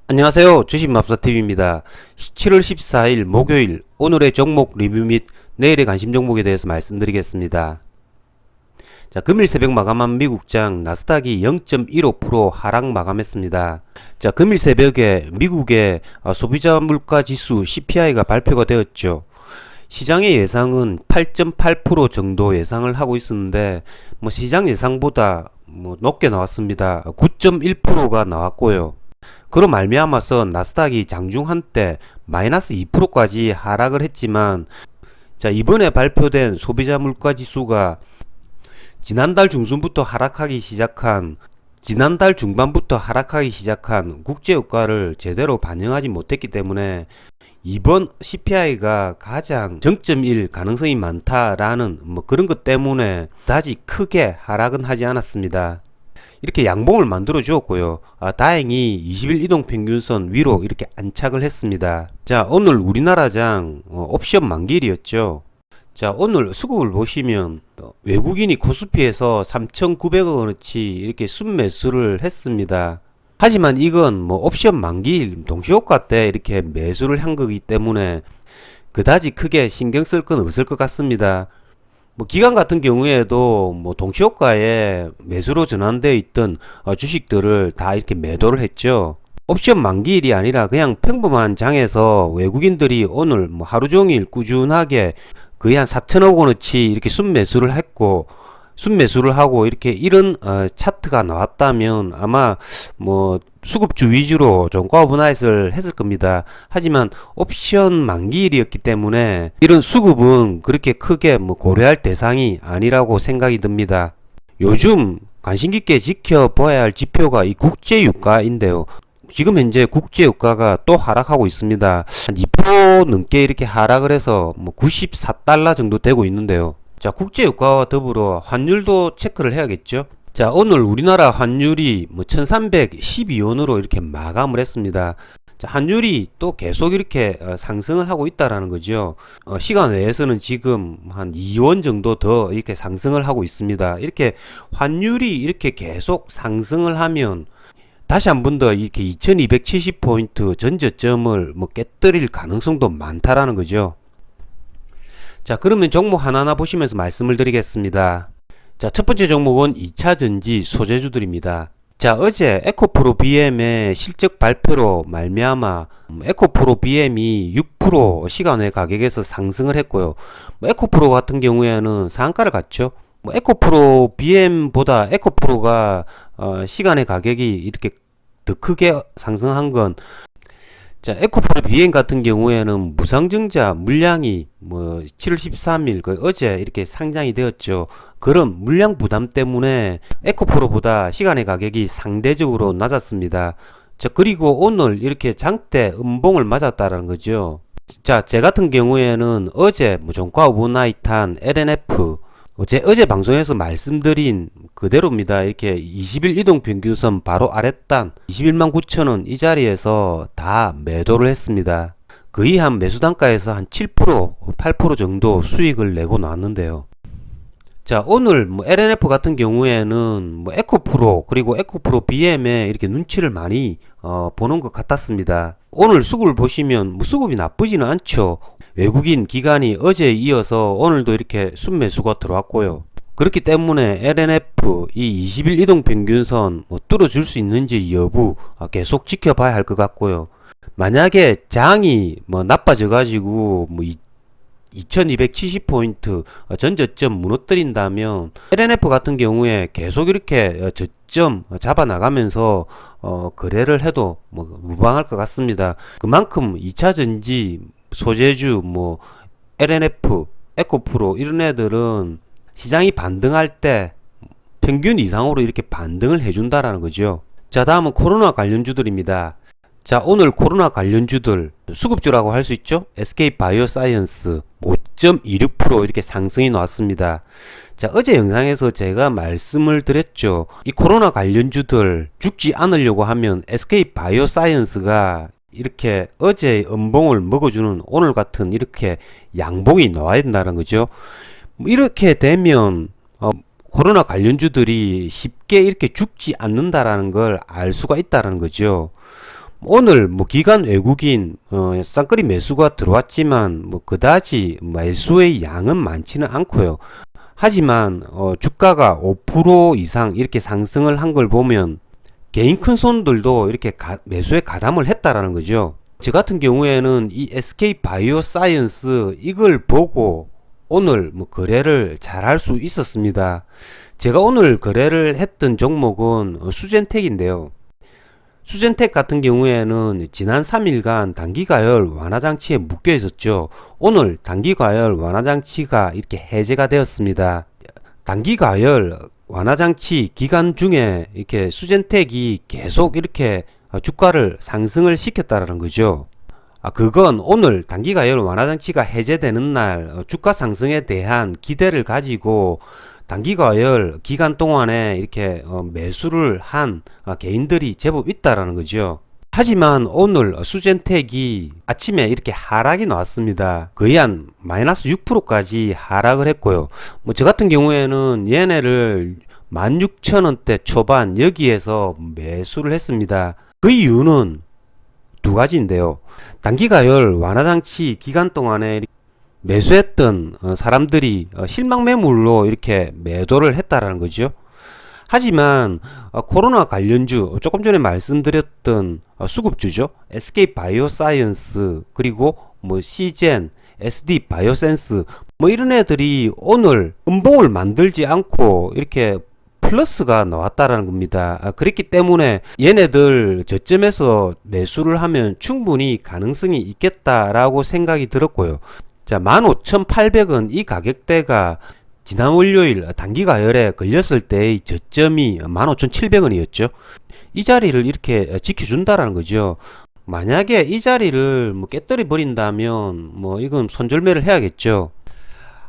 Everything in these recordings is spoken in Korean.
안녕하세요. 주식맘사TV입니다. 7월 14일 목요일 오늘의 종목 리뷰 및 내일의 관심 종목에 대해서 말씀드리겠습니다. 자, 금일 새벽 마감한 미국장 나스닥이 0.15% 하락 마감했습니다. 자, 금일 새벽에 미국의 소비자 물가 지수 CPI가 발표가 되었죠. 시장의 예상은 8.8% 정도 예상을 하고 있었는데 시장 예상보다 높게 나왔습니다. 9.1%가 나왔고요. 그로 말미암아서 나스닥이 장중 한때 마이너스 2%까지 하락을 했지만, 자, 이번에 발표된 소비자 물가 지수가 지난달 중순부터 하락하기 시작한 지난달 중반부터 하락하기 시작한 국제유가를 제대로 반영하지 못했기 때문에 이번 CPI가 가장 정점일 가능성이 많다라는 그런 것 때문에 다시 크게 하락은 하지 않았습니다. 이렇게 양봉을 만들어 주었고요. 다행히 20일 이동평균선 위로 이렇게 안착을 했습니다. 자, 오늘 우리나라장 옵션 만기일이었죠. 자, 오늘 수급을 보시면 외국인이 코스피에서 3,900원어치 이렇게 순매수를 했습니다. 하지만 이건 옵션 만기일 동시효과 때 이렇게 매수를 한 거기 때문에 그다지 크게 신경 쓸 건 없을 것 같습니다. 기관 같은 경우에도 동시효과에 매수로 전환되어 있던 주식들을 다 이렇게 매도를 했죠. 옵션 만기일이 아니라 그냥 평범한 장에서 외국인들이 오늘 하루 종일 꾸준하게 거의 한 4천억 원어치 이렇게 순매수를 하고 이렇게 이런 차트가 나왔다면 아마 수급주 위주로 종가 오버나잇을 했을 겁니다. 하지만 옵션 만기일이었기 때문에 이런 수급은 그렇게 크게 고려할 대상이 아니라고 생각이 듭니다. 요즘 관심 깊게 지켜봐야 할 지표가 이 국제유가인데요. 지금 현재 국제유가가 또 하락하고 있습니다. 한 2% 넘게 이렇게 하락을 해서 94달러 정도 되고 있는데요. 자, 국제유가와 더불어 환율도 체크를 해야겠죠. 자, 오늘 우리나라 환율이 1312원으로 이렇게 마감을 했습니다. 자, 환율이 또 계속 이렇게 상승을 하고 있다라는 거죠. 시간 외에서는 지금 한 2원 정도 더 이렇게 상승을 하고 있습니다. 이렇게 환율이 이렇게 계속 상승을 하면 다시 한 번 더 이렇게 2270포인트 전저점을 깨뜨릴 가능성도 많다라는 거죠. 자, 그러면 종목 하나하나 보시면서 말씀을 드리겠습니다. 자, 첫 번째 종목은 2차전지 소재주들입니다. 자, 어제 에코프로 BM의 실적 발표로 말미암아 에코프로 BM이 6% 시간외 가격에서 상승을 했고요. 에코프로 같은 경우에는 상한가를 갔죠. 에코프로 BM보다 에코프로가 시간의 가격이 이렇게 더 크게 상승한 건, 자, 에코프로 BM 같은 경우에는 무상증자 물량이 7월 13일 어제 이렇게 상장이 되었죠. 그런 물량 부담 때문에 에코프로보다 시간의 가격이 상대적으로 낮았습니다. 자, 그리고 오늘 이렇게 장대 음봉을 맞았다라는 거죠. 자, 제 같은 경우에는 어제 종가 오버나잇한 LNF, 제 어제 방송에서 말씀드린 그대로입니다. 이렇게 20일 이동평균선 바로 아랫단 21만 9천원 이 자리에서 다 매도를 했습니다. 거의 한 매수 단가에서 한 7%, 8% 정도 수익을 내고 나왔는데요. 자, 오늘 LNF 같은 경우에는 에코프로 그리고 에코프로 BM에 이렇게 눈치를 많이 보는 것 같았습니다. 오늘 수급을 보시면 수급이 나쁘지는 않죠. 외국인 기관이 어제에 이어서 오늘도 이렇게 순매수가 들어왔고요. 그렇기 때문에 LNF 이 20일 이동평균선 뚫어줄 수 있는지 여부 계속 지켜봐야 할 것 같고요. 만약에 장이 나빠져 가지고 2270포인트 전저점 무너뜨린다면 LNF 같은 경우에 계속 이렇게 저점 잡아 나가면서 거래를 해도 무방할 것 같습니다. 그만큼 2차전지 소재주 LNF, 에코프로 이런 애들은 시장이 반등할 때 평균 이상으로 이렇게 반등을 해준다라는 거죠. 자, 다음은 코로나 관련주들입니다. 자, 오늘 코로나 관련주들 수급주라고 할 수 있죠. SK바이오사이언스 5.26% 이렇게 상승이 나왔습니다. 자, 어제 영상에서 제가 말씀을 드렸죠. 이 코로나 관련주들 죽지 않으려고 하면 SK바이오사이언스가 이렇게 어제의 음봉을 먹어주는 오늘 같은 이렇게 양봉이 나와야 된다는 거죠. 이렇게 되면 코로나 관련주들이 쉽게 이렇게 죽지 않는다라는 걸 알 수가 있다는 거죠. 오늘 뭐 기관 외국인 쌍끌이 매수가 들어왔지만 뭐 그다지 매수의 양은 많지는 않고요. 하지만 주가가 5% 이상 이렇게 상승을 한 걸 보면 개인 큰 손들도 이렇게 매수에 가담을 했다라는 거죠. 저 같은 경우에는 이 SK 바이오사이언스 이걸 보고 오늘 뭐 거래를 잘 할 수 있었습니다. 제가 오늘 거래를 했던 종목은 수젠텍인데요. 수젠텍 같은 경우에는 지난 3일간 단기가열 완화장치에 묶여 있었죠. 오늘 단기가열 완화장치가 이렇게 해제가 되었습니다. 단기가열 완화장치 기간 중에 이렇게 수젠텍이 계속 이렇게 주가를 상승을 시켰다라는 거죠. 그건 오늘 단기가열 완화장치가 해제되는 날 주가 상승에 대한 기대를 가지고 단기가열 기간 동안에 이렇게 매수를 한 개인들이 제법 있다라는 거죠. 하지만 오늘 수젠텍이 아침에 이렇게 하락이 나왔습니다. 거의 한 마이너스 6%까지 하락을 했고요. 뭐 저 같은 경우에는 얘네를 16,000원대 초반 여기에서 매수를 했습니다. 그 이유는 두 가지인데요. 단기가열 완화장치 기간 동안에 매수했던 사람들이 실망 매물로 이렇게 매도를 했다라는 거죠. 하지만 코로나 관련주 조금 전에 말씀드렸던 수급주죠. SK 바이오사이언스 그리고 뭐 시젠, SD 바이오센스 뭐 이런 애들이 오늘 음봉을 만들지 않고 이렇게 플러스가 나왔다라는 겁니다. 그렇기 때문에 얘네들 저점에서 매수를 하면 충분히 가능성이 있겠다라고 생각이 들었고요. 자, 15,800원 이 가격대가 지난 월요일 단기가열에 걸렸을 때의 저점이 15,700원이었죠. 이 자리를 이렇게 지켜준다라는 거죠. 만약에 이 자리를 뭐 깨뜨려 버린다면 뭐 이건 손절매를 해야겠죠.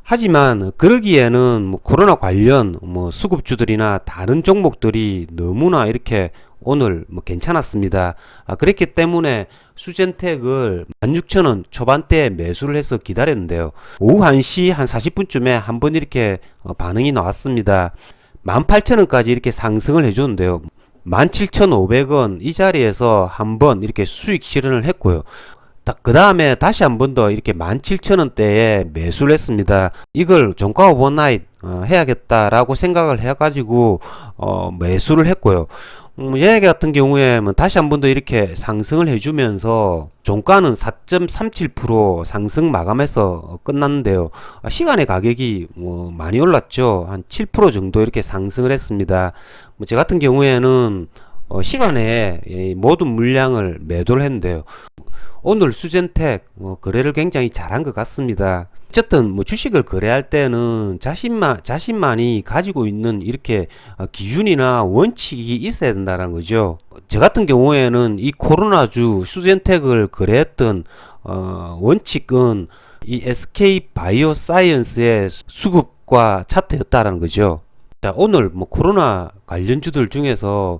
하지만 그러기에는 뭐 코로나 관련 뭐 수급주들이나 다른 종목들이 너무나 이렇게 오늘 뭐 괜찮았습니다. 그랬기 때문에 수젠텍을 16,000원 초반대에 매수를 해서 기다렸는데요. 오후 1시 한 40분쯤에 한번 이렇게 반응이 나왔습니다. 18,000원까지 이렇게 상승을 해줬는데요. 17,500원 이 자리에서 한번 이렇게 수익 실현을 했고요. 그 다음에 다시 한 번 더 이렇게 17,000원대에 매수를 했습니다. 이걸 종가 오버나잇 해야겠다라고 생각을 해가지고 매수를 했고요. 얘 같은 경우에 다시 한 번 더 이렇게 상승을 해주면서 종가는 4.37% 상승 마감해서 끝났는데요. 시간의 가격이 많이 올랐죠. 한 7% 정도 이렇게 상승을 했습니다. 제 같은 경우에는 시간에 모든 물량을 매도를 했는데요. 오늘 수젠텍 거래를 굉장히 잘한 것 같습니다. 어쨌든 뭐 주식을 거래할 때는 자신만이 가지고 있는 이렇게 기준이나 원칙이 있어야 된다는 거죠. 저 같은 경우에는 이 코로나주 수젠텍을 거래했던 원칙은 이 SK 바이오사이언스의 수급과 차트였다라는 거죠. 자, 오늘 뭐 코로나 관련주들 중에서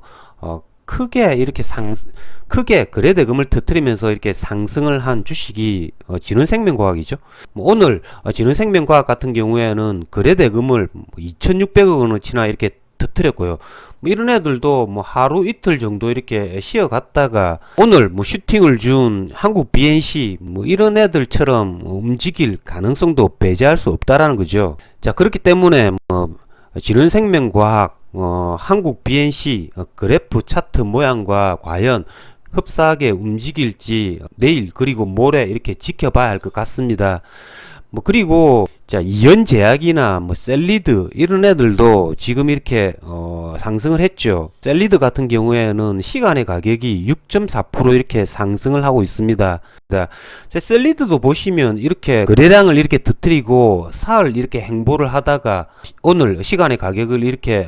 크게 거래대금을 터뜨리면서 이렇게 상승을 한 주식이 진원생명과학이죠. 오늘 진원생명과학 같은 경우에는 거래대금을 2,600억 원어치나 이렇게 터뜨렸고요. 이런 애들도 하루 이틀 정도 이렇게 쉬어갔다가 오늘 슈팅을 준 한국 BNC 이런 애들처럼 움직일 가능성도 배제할 수 없다라는 거죠. 자, 그렇기 때문에 진원생명과학 한국 BNC 그래프 차트 모양과 과연 흡사하게 움직일지 내일 그리고 모레 이렇게 지켜봐야 할 것 같습니다. 그리고 자, 이연제약이나 셀리드 이런 애들도 지금 이렇게 상승을 했죠. 셀리드 같은 경우에는 시간의 가격이 6.4% 이렇게 상승을 하고 있습니다. 셀리드도 보시면 이렇게 거래량을 이렇게 터뜨리고 사흘 이렇게 행보를 하다가 오늘 시간의 가격을 이렇게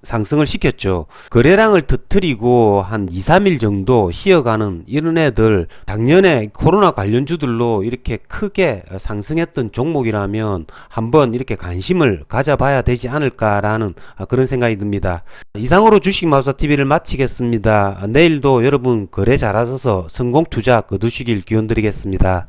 상승을 시켰죠. 거래량을 터뜨리고 한 2, 3일 정도 쉬어가는 이런 애들 작년에 코로나 관련주들로 이렇게 크게 상승했던 종목이라면 한번 이렇게 관심을 가져봐야 되지 않을까라는 그런 생각이 듭니다. 이상으로 주식마법사TV를 마치겠습니다. 내일도 여러분 거래 잘하셔서 성공 투자 거두시길 기원드리겠습니다.